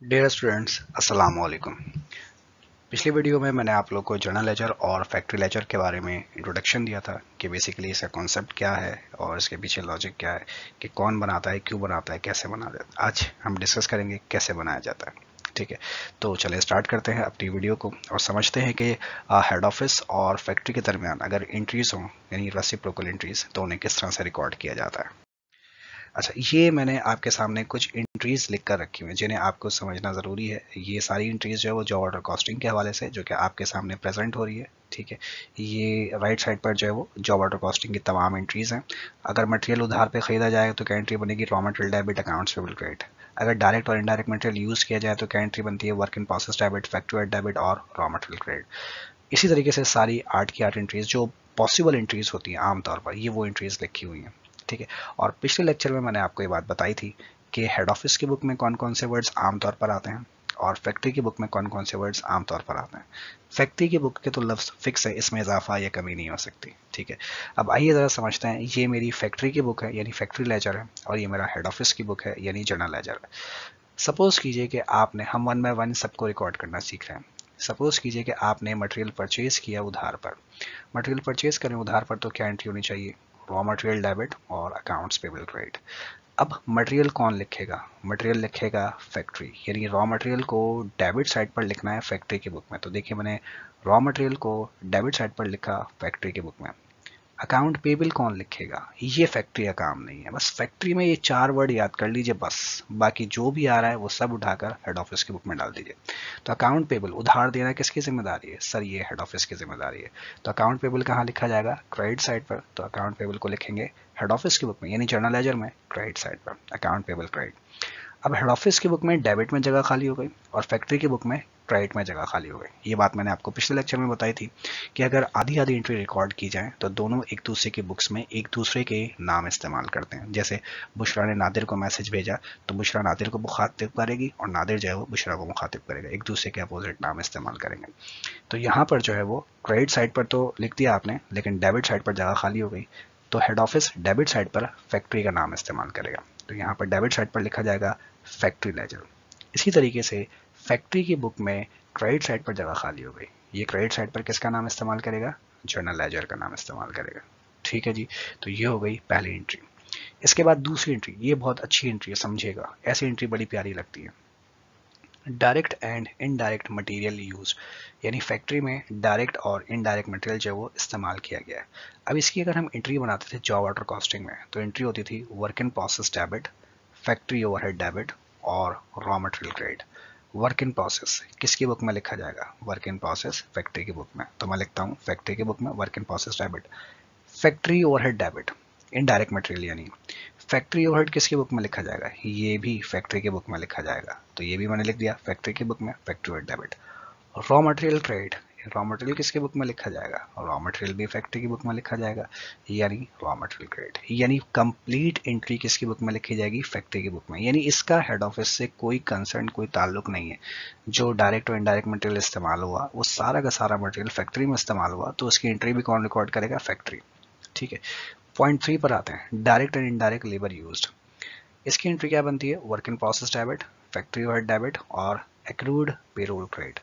Dear students, अस्सलाम वालेकुम। पिछली वीडियो में मैंने आप लोग को जर्नल लेजर और फैक्ट्री लेजर के बारे में इंट्रोडक्शन दिया था कि बेसिकली इसका कॉन्सेप्ट क्या है और इसके पीछे लॉजिक क्या है, कि कौन बनाता है, क्यों बनाता है, कैसे बनाता है। आज हम डिस्कस करेंगे कैसे बनाया जाता है। ठीक है, तो चलिए स्टार्ट करते हैं अपनी वीडियो को और समझते हैं कि हेड ऑफिस और फैक्ट्री के दरमियान अगर एंट्रीज हों, यानी रेसिप्रोकल एंट्रीज, तो उन्हें किस तरह से रिकॉर्ड किया जाता है। अच्छा, ये मैंने आपके सामने कुछ एंट्रीज लिख कर रखी हुई हैं जिन्हें आपको समझना ज़रूरी है। ये सारी एंट्रीज जो है वो जॉब ऑर्डर कॉस्टिंग के हवाले से जो कि आपके सामने प्रेजेंट हो रही है। ठीक है, ये राइट साइड पर जो है वो जॉब ऑर्डर कॉस्टिंग की तमाम एंट्रीज हैं। अगर मटेरियल उधार पे खरीदा जाए तो क्या एंट्री बनेगी? Raw material debit, accounts payable credit. अगर डायरेक्ट और इनडायरेक्ट मटेरियल यूज़ किया जाए तो क्या एंट्री बनती है? Work in process debit, factory debit और रॉ मटेरियल क्रेडिट। इसी तरीके से सारी 8 की 8 एंट्रीज जो पॉसिबल एंट्रीज होती हैं आमतौर पर, ये वो एंट्रीज लिखी हुई हैं। ठीक है, और पिछले लेक्चर में मैंने आपको ये बात बताई थी कि हेड ऑफिस की बुक में कौन कौन से वर्ड्स आमतौर पर आते हैं और फैक्ट्री की बुक में कौन कौन से वर्ड्स आमतौर पर आते हैं। फैक्ट्री की बुक के तो लफ्ज फिक्स है, इसमें इजाफा या कमी नहीं हो सकती। ठीक है, अब आइए ज़रा समझते हैं। ये मेरी फैक्ट्री की बुक है यानी फैक्ट्री लेजर है, और ये मेरा हेड ऑफिस की बुक है यानी जर्नल लेजर है। सपोज कीजिए कि आपने, हम वन बाय वन सबको रिकॉर्ड करना सीख रहे हैं। सपोज कीजिए कि आपने मटेरियल परचेज किया उधार पर। मटेरियल परचेज करें उधार पर तो क्या एंट्री होनी चाहिए? रॉ मटेरियल डेबिट और अकाउंट्स पेबल क्रेडिट। अब मटेरियल कौन लिखेगा? मटेरियल लिखेगा फैक्ट्री, यानी रॉ मटेरियल को डेबिट साइड पर लिखना है फैक्ट्री की बुक में। तो देखिए, मैंने रॉ मटेरियल को डेबिट साइड पर लिखा फैक्ट्री की बुक में। अकाउंट पेबल कौन लिखेगा? ये फैक्ट्री का काम नहीं है। बस फैक्ट्री में ये 4 वर्ड याद कर लीजिए बस, बाकी जो भी आ रहा है वो सब उठाकर हेड ऑफिस की बुक में डाल दीजिए। तो अकाउंट पेबल, उधार देना किसकी जिम्मेदारी है? सर, ये हेड ऑफिस की जिम्मेदारी है। तो अकाउंट पेबल कहाँ लिखा जाएगा? क्रेडिट साइड पर। तो अकाउंट पेबल को लिखेंगे हेड ऑफिस की बुक में यानी जर्नल लेजर में क्रेडिट साइड पर, अकाउंट पेबल क्रेडिट। अब हेड ऑफिस की बुक में डेबिट में जगह खाली हो गई और फैक्ट्री की बुक में क्रेडिट में जगह खाली हो गई। ये बात मैंने आपको पिछले लेक्चर में बताई थी कि अगर आधी आधी एंट्री रिकॉर्ड की जाए तो दोनों एक दूसरे की बुक्स में एक दूसरे के नाम इस्तेमाल करते हैं। जैसे बुशरा ने नादिर को मैसेज भेजा तो बुशरा नादिर को मुखातिब करेगी और नादिर जो है वो बुशरा को मुखातिब करेगा, एक दूसरे के अपोजिट नाम इस्तेमाल करेंगे। तो यहाँ पर जो है वो क्रेडिट साइड पर तो लिख दिया आपने, लेकिन डेबिट साइड पर जगह खाली हो गई। तो हेड ऑफिस डेबिट साइड पर फैक्ट्री का नाम इस्तेमाल करेगा। तो यहाँ पर डेबिट साइड पर लिखा जाएगा फैक्ट्री लेजर। इसी तरीके से फैक्ट्री की बुक में क्रेडिट साइड पर जगह खाली हो गई, ये क्रेडिट साइड पर किसका नाम इस्तेमाल करेगा? जर्नल लेजर का नाम इस्तेमाल करेगा। ठीक है जी, तो ये हो गई पहली एंट्री। इसके बाद दूसरी एंट्री, ये बहुत अच्छी एंट्री है, समझिएगा। ऐसी एंट्री बड़ी प्यारी लगती है। Direct and indirect material use, यानी फैक्ट्री में डायरेक्ट और इनडायरेक्ट मटेरियल जो है वो इस्तेमाल किया गया है। अब इसकी अगर हम एंट्री बनाते थे जॉब ऑर्डर कॉस्टिंग में, तो एंट्री होती थी work in process debit, factory overhead debit और raw material credit. Work in process किसकी बुक में लिखा जाएगा? वर्क इन प्रोसेस फैक्ट्री की बुक में। तो मैं लिखता हूँ फैक्ट्री की बुक में work in process debit. Factory overhead debit, indirect material यानी फैक्ट्री ओवरहेड किसकी बुक में लिखा जाएगा? ये भी फैक्ट्री की बुक में लिखा जाएगा। तो ये भी मैंने लिख दिया फैक्ट्री की बुक में, factory overhead debit. Raw material credit, raw material किसकी बुक में लिखा जाएगा? रॉ मटेरियल भी फैक्ट्री की बुक में लिखा जाएगा, यानी रॉ मटेरियल क्रेडिट। यानी कंप्लीट एंट्री किसकी बुक में लिखी जाएगी? फैक्ट्री की बुक में। यानी इसका हेड ऑफिस से कोई कंसर्न, कोई ताल्लुक नहीं है। जो डायरेक्ट और इनडायरेक्ट मटेरियल इस्तेमाल हुआ वो सारा का सारा मटेरियल फैक्ट्री में इस्तेमाल हुआ, तो उसकी एंट्री भी कौन रिकॉर्ड करेगा? फैक्ट्री। ठीक है, पॉइंट 3 पर आते हैं, direct and indirect labour used. इसकी एंट्री क्या बनती है? Work in process debit, factory overhead debit और accrued payroll credit.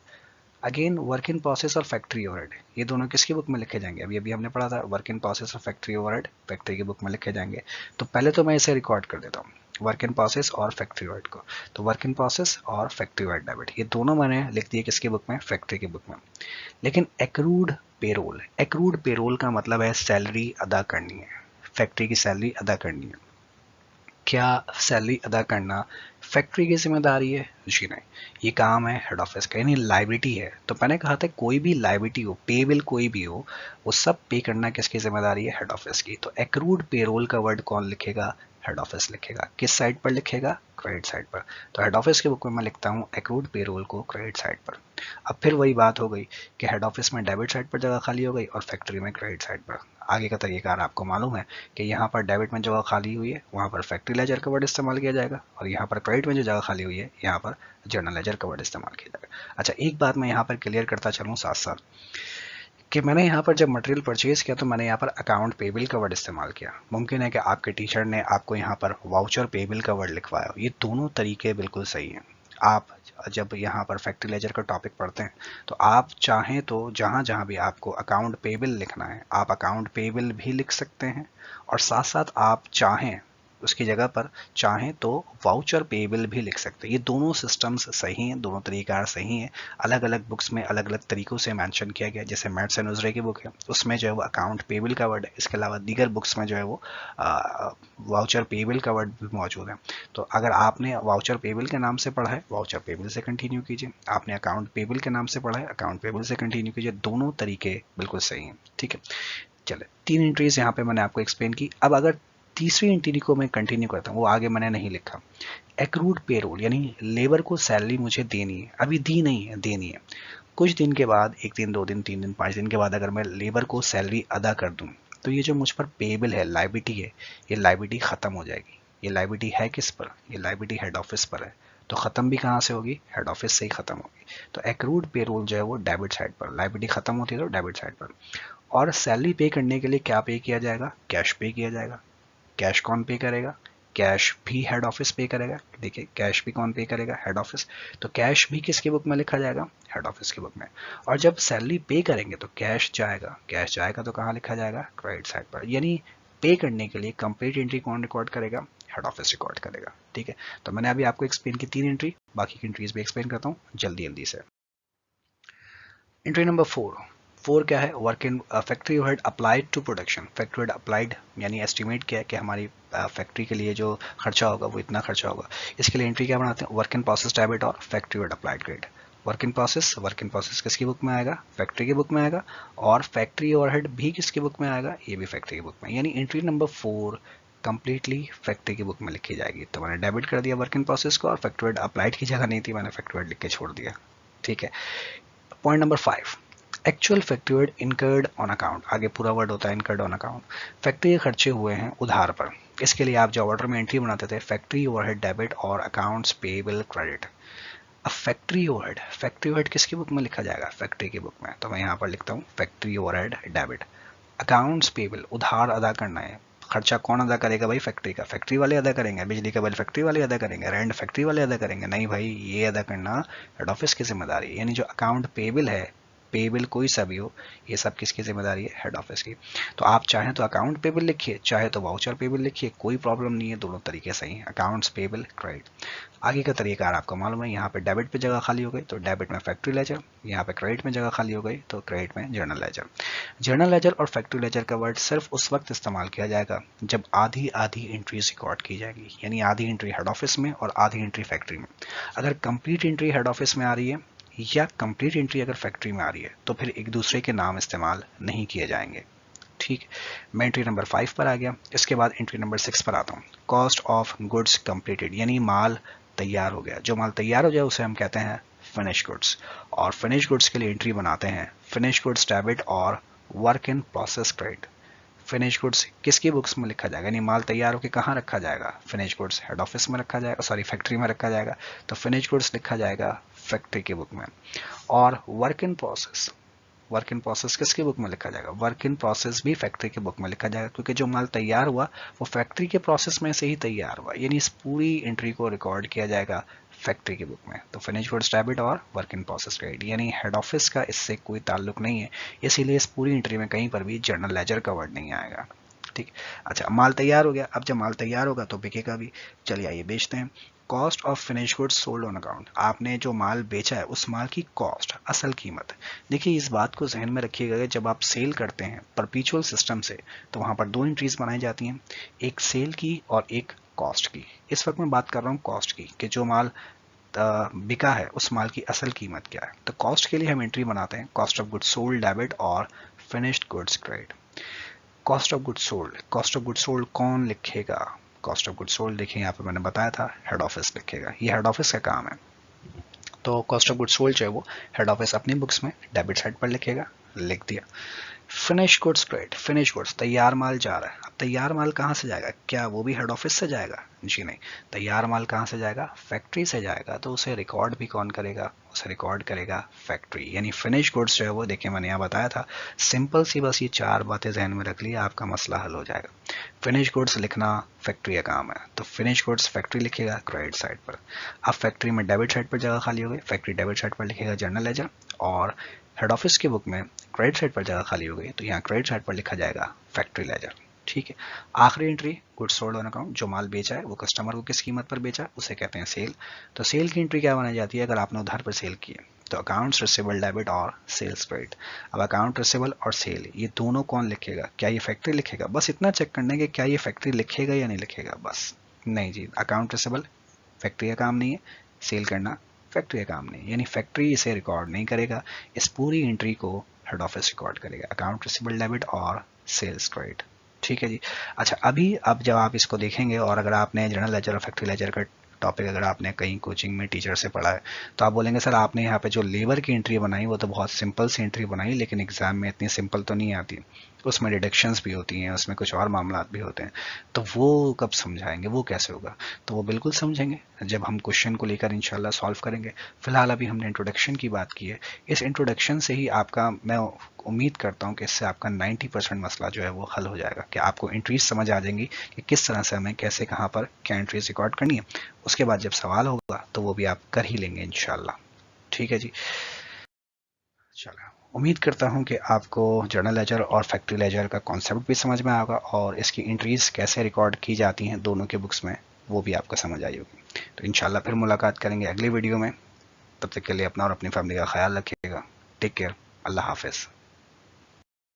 Again work in process और फैक्ट्री ओवरहेड, ये दोनों किसकी बुक में लिखे जाएंगे? अभी अभी हमने पढ़ा था वर्क इन प्रोसेस और फैक्ट्री ओवरहेड फैक्ट्री की बुक में लिखे जाएंगे। तो पहले तो मैं इसे रिकॉर्ड कर देता हूँ, वर्क इन प्रोसेस और फैक्ट्री ओवरहेड को। तो वर्क इन प्रोसेस और फैक्ट्री ओवरहेड डेबिट ये दोनों मैंने लिख दिए किसकी बुक में? फैक्ट्री की बुक में। लेकिन एक्रूड पेरोल, एक्रूड पेरोल का मतलब है सैलरी अदा करनी है, फैक्ट्री की सैलरी अदा करनी है। क्या सैलरी अदा करना फैक्ट्री की जिम्मेदारी है? जी नहीं, ये काम है हेड ऑफिस का, यानी लाइबिलिटी है। तो मैंने कहा था कोई भी लाइबिलिटी हो, पे बिल कोई भी हो, वो सब पे करना किसकी जिम्मेदारी है? हेड ऑफिस की। तो एक्रूड पेरोल का वर्ड कौन लिखेगा? हेड ऑफिस लिखेगा। किस साइड पर लिखेगा? क्रेडिट साइड पर। तो हेड ऑफिस की बुक में मैं लिखता हूँ एक्रूड पेरोल को क्रेडिट साइड पर। अब फिर वही बात हो गई कि हेड ऑफिस में डेबिट साइड पर जगह खाली हो गई और फैक्ट्री में क्रेडिट साइड पर। आगे का तरीका आपको मालूम है कि यहाँ पर डेबिट में जगह खाली हुई है वहाँ पर फैक्ट्री लेजर का वर्ड इस्तेमाल किया जाएगा, और यहाँ पर क्रेडिट में जो जगह खाली हुई है यहाँ पर जर्नल लेजर का वर्ड इस्तेमाल किया जाएगा। अच्छा, एक बात मैं यहाँ पर क्लियर करता चलूँ साथ साथ कि मैंने यहाँ पर जब मटेरियल परचेज किया तो मैंने यहाँ पर अकाउंट पेबिल का वर्ड इस्तेमाल किया। मुमकिन है कि आपके टीचर ने आपको यहाँ पर वाउचर पेबिल का वर्ड लिखवाया हो, ये दोनों तरीके बिल्कुल सही हैं। आप जब यहाँ पर फैक्ट्री लेजर का टॉपिक पढ़ते हैं तो आप चाहें तो जहाँ जहाँ भी आपको अकाउंट पेबल लिखना है आप अकाउंट पेबल भी लिख सकते हैं, और साथ साथ आप चाहें उसकी जगह पर चाहें तो वाउचर पेबल भी लिख सकते हैं। ये दोनों सिस्टम्स सही हैं, दोनों तरीका सही हैं। अलग अलग बुक्स में अलग अलग तरीकों से मेंशन किया गया, जैसे मैट्स एंड उजरे की बुक है उसमें जो है वो अकाउंट पेबल का वर्ड है, इसके अलावा दीगर बुक्स में जो है वो वाउचर पेबल का वर्ड भी मौजूद है। तो अगर आपने वाउचर पेबल के नाम से पढ़ा है वाउचर पेबल से कंटिन्यू कीजिए, आपने अकाउंट पेबल के नाम से पढ़ा है अकाउंट पेबल से कंटिन्यू कीजिए, दोनों तरीके बिल्कुल सही हैं। ठीक है, चले 3 एंट्रीज यहाँ पे मैंने आपको एक्सप्लेन की। अब अगर तीसरी एंट्री को मैं कंटिन्यू करता हूँ, वो आगे मैंने नहीं लिखा। एक्रूड पेरोल यानी लेबर को सैलरी मुझे देनी है, अभी दी नहीं है, देनी है। कुछ दिन के बाद, 1 दिन 2 दिन 3 दिन 5 दिन के बाद अगर मैं लेबर को सैलरी अदा कर दूं तो ये जो मुझ पर पेबल है, लायबिलिटी है, ये लायबिलिटी खत्म हो जाएगी। ये लायबिलिटी है किस पर? ये लायबिलिटी हेड ऑफिस पर है। तो खत्म भी कहाँ से होगी? हेड ऑफिस से ही खत्म होगी। तो एक्रूड पेरोल जो है वो डेबिट साइड पर, लायबिलिटी खत्म होती है तो डेबिट साइड पर। और सैलरी पे करने के लिए क्या पे किया जाएगा? कैश पे किया जाएगा। कैश कौन पे करेगा? कैश भी हेड ऑफिस पे करेगा। देखिए कैश भी कौन पे करेगा? Head office. तो कैश भी किसकी बुक में लिखा जाएगा? हेड ऑफिस की बुक में। और जब सैलरी पे करेंगे तो कैश जाएगा, कैश जाएगा तो कहाँ लिखा जाएगा? क्रेडिट साइड पर। यानी पे करने के लिए कंप्लीट एंट्री कौन रिकॉर्ड करेगा? हेड ऑफिस रिकॉर्ड करेगा। ठीक है, तो मैंने अभी आपको एक्सप्लेन की 3 एंट्री, बाकी की एंट्रीज भी एक्सप्लेन करता हूँ जल्दी जल्दी से। एंट्री नंबर 4 क्या है? Work in factory overhead applied to production. Factory overhead applied यानी एस्टिमेट किया है कि हमारी फैक्ट्री के लिए जो खर्चा होगा वो इतना खर्चा होगा। इसके लिए एंट्री क्या बनाते हैं? वर्क इन प्रोसेस डेबिट और factory overhead applied credit. Work in process किसकी बुक में आएगा? फैक्ट्री की बुक में आएगा। और फैक्ट्री ओवरहेड भी किसकी बुक में आएगा? ये भी फैक्ट्री की बुक में। यानी एंट्री नंबर 4 कंप्लीटली फैक्ट्री की बुक में लिखी जाएगी। तो मैंने डेबिट कर दिया वर्क इन प्रोसेस को, और फैक्ट्री ओवरहेड अप्लाइड की जगह नहीं थी, मैंने फैक्ट्री ओवरहेड लिख के छोड़ दिया। ठीक है, point number 5, actual factory overhead incurred on account. आगे पूरा वर्ड होता है इनकर्ड ऑन अकाउंट। फैक्ट्री के खर्चे हुए हैं उधार पर। इसके लिए आप जो ऑर्डर में एंट्री बनाते थे फैक्ट्री ओवरहेड डेबिट और अकाउंट्स पेबल क्रेडिट। अब फैक्ट्री ओवरहेड किसकी बुक में लिखा जाएगा? फैक्ट्री की बुक में। तो मैं यहाँ पर लिखता हूँ factory overhead debit. Accounts payable उधार अदा करना है। खर्चा कौन अदा करेगा भाई? फैक्ट्री का। फैक्ट्री वाले अदा करेंगे। बिजली का बिल फैक्ट्री वाले अदा करेंगे। रेंट फैक्ट्री वाले अदा करेंगे? नहीं भाई, ये अदा करना हेड ऑफिस की जिम्मेदारी है। यानी जो अकाउंट पेबल है, पेबल कोई सा भी हो, ये सब किसकी जिम्मेदारी है? हेड ऑफिस की। तो आप चाहें तो अकाउंट पेबल लिखिए, चाहे तो वाउचर पेबल लिखिए, कोई प्रॉब्लम नहीं है, दोनों तरीके सही हैं। Accounts payable credit. आगे का तरीका आपको मालूम है, यहाँ पे डेबिट पे जगह खाली हो गई तो डेबिट में फैक्ट्री लेजर, यहाँ पे क्रेडिट में जगह खाली हो गई तो क्रेडिट में जर्नल लेजर। जर्नल लेजर और फैक्ट्री लेजर का वर्ड सिर्फ उस वक्त इस्तेमाल किया जाएगा जब आधी आधी एंट्री रिकॉर्ड की जाएगी। यानी आधी एंट्री हेड ऑफिस में और आधी एंट्री फैक्ट्री में। अगर कंप्लीट एंट्री हेड ऑफिस में आ रही है या कंप्लीट एंट्री अगर फैक्ट्री में आ रही है तो फिर एक दूसरे के नाम इस्तेमाल नहीं किए जाएंगे। ठीक, मैं एंट्री नंबर 5 पर आ गया। इसके बाद एंट्री नंबर 6 पर आता हूँ। कॉस्ट ऑफ गुड्स कंप्लीटेड, यानी माल तैयार हो गया। जो माल तैयार हो जाए उसे हम कहते हैं फिनिश गुड्स। और फिनिश गुड्स के लिए एंट्री बनाते हैं फिनिश गुड्स डेबिट और work in process credit. Finish goods किसकी बुक्स में लिखा जाएगा? यानी माल तैयार होकर कहाँ रखा जाएगा? फिनिश गुड्स हेड ऑफिस में रखा जाएगा, सॉरी फैक्ट्री में रखा जाएगा। तो फिनिश गुड्स लिखा जाएगा फैक्ट्री की बुक में। और वर्क इन प्रोसेस किसकी बुक में लिखा जाएगा? वर्क इन प्रोसेस भी फैक्ट्री की बुक में लिखा जाएगा, क्योंकि जो माल तैयार हुआ वो फैक्ट्री के प्रोसेस में से ही तैयार हुआ। यानी इस पूरी एंट्री को रिकॉर्ड किया जाएगा फैक्ट्री की बुक में। तो फिनिश गुड्स डेबिट और वर्क इन प्रोसेस क्रेडिट, यानी हेड ऑफिस का इससे कोई ताल्लुक नहीं है, इसीलिए इस पूरी एंट्री में कहीं पर भी जर्नल लेजर का वर्ड नहीं आएगा। ठीक, अच्छा माल तैयार हो गया। अब जब माल तैयार होगा तो बिकेगा भी। चलिए आइए बेचते हैं। Cost of finish goods sold on account. आपने जो माल बेचा है उस माल की कॉस्ट, असल कीमत। देखिए इस बात को जहन में रखिएगा कि जब आप सेल करते हैं परपीचुअल सिस्टम से तो वहां पर 2 एंट्रीज बनाई जाती हैं, एक सेल की और एक कॉस्ट की। इस वक्त मैं बात कर रहा हूँ कॉस्ट की, कि जो माल बिका है उस माल की असल कीमत क्या है। तो कॉस्ट के लिए हम एंट्री बनाते हैं cost of goods sold debit और finished goods credit. Cost of goods sold कौन लिखेगा? कॉस्ट ऑफ गुड्स सोल्ड देखिए यहाँ पे मैंने बताया था हेड ऑफिस लिखेगा, ये हेड ऑफिस का काम है। तो कॉस्ट ऑफ गुड्स सोल्ड जो है वो हेड ऑफिस अपनी बुक्स में डेबिट साइड पर लिखेगा, लिख दिया। Finish goods credit, finish goods तैयार माल जा रहा है। अब तैयार माल कहाँ से जाएगा? क्या वो भी हेड ऑफिस से जाएगा? जी नहीं। तैयार माल कहाँ से जाएगा? फैक्ट्री से जाएगा। तो उसे रिकॉर्ड भी कौन करेगा? उसे रिकॉर्ड करेगा फैक्ट्री। यानी फिनिश गुड्स जो है वो, देखिए मैंने यहाँ बताया था, सिंपल सी बस ये 4 बातें जहन में रख लिया, आपका मसला हल हो जाएगा। फिनिश गुड्स लिखना फैक्ट्री का काम है, तो फिनिश गुड्स फैक्ट्री लिखेगा क्रेडिट साइड पर। अब फैक्ट्री में डेबिट साइड पर जगह खाली हो गई, फैक्ट्री डेबिट साइड पर लिखेगा जर्नल लेजर, और हेड ऑफिस की बुक में क्रेडिट साइड पर जगह खाली हो गई, तो यहाँ क्रेडिट साइड पर लिखा जाएगा फैक्ट्री लेजर। ठीक है। आखिरी entry goods sold on account, जो माल बेचा है वो कस्टमर को किस कीमत पर बेचा, उसे कहते हैं सेल। तो सेल की एंट्री क्या बनाई जाती है? अगर आपने उधार पर सेल की है तो अकाउंट्स रिसीवेबल डेबिट और सेल्स क्रेडिट। अब अकाउंट रिसीवेबल और सेल ये दोनों कौन लिखेगा? क्या ये फैक्ट्री लिखेगा? बस इतना चेक करने के क्या ये फैक्ट्री लिखेगा या नहीं लिखेगा, बस। नहीं जी, अकाउंट रिसीवेबल फैक्ट्री का काम नहीं है, सेल करना फैक्ट्री का काम नहीं, यानी फैक्ट्री इसे रिकॉर्ड नहीं करेगा। इस पूरी एंट्री को हेड ऑफिस रिकॉर्ड करेगा, अकाउंट रिसीवेबल डेबिट और सेल्स क्रेडिट। ठीक है जी। अच्छा, अभी अब जब आप इसको देखेंगे, और अगर आपने जर्नल लेजर और फैक्ट्री लेजर का टॉपिक अगर आपने कहीं कोचिंग में टीचर से पढ़ा है, तो आप बोलेंगे सर आपने यहाँ पे जो लेबर की एंट्री बनाई वो तो बहुत सिंपल सी एंट्री बनाई, लेकिन एग्जाम में इतनी सिंपल तो नहीं आती, उसमें डिडक्शंस भी होती हैं, उसमें कुछ और मामला भी होते हैं। तो वो कब समझाएंगे, वो कैसे होगा? तो वो बिल्कुल समझेंगे जब हम क्वेश्चन को लेकर इंशाल्लाह सॉल्व करेंगे। फिलहाल अभी हमने इंट्रोडक्शन की बात की है, इस इंट्रोडक्शन से ही आपका, मैं उम्मीद करता हूँ कि इससे आपका 90% मसला जो है वो हल हो जाएगा, कि आपको एंट्रीज समझ आ जाएंगी कि किस तरह से हमें कैसे कहाँ पर क्या एंट्रीज रिकॉर्ड करनी है। उसके बाद जब सवाल होगा तो वो भी आप कर ही लेंगे इंशाल्लाह। ठीक है जी। चलो, उम्मीद करता हूँ कि आपको जर्नल लेजर और फैक्ट्री लेजर का कॉन्सेप्ट भी समझ में आएगा, और इसकी एंट्रीज कैसे रिकॉर्ड की जाती हैं दोनों के बुक्स में वो भी आपको समझ आई होगी। तो इंशाल्लाह फिर मुलाकात करेंगे अगली वीडियो में। तब तक के लिए अपना और अपनी फैमिली का ख्याल रखिएगा। Take care. अल्लाह हाफिज़।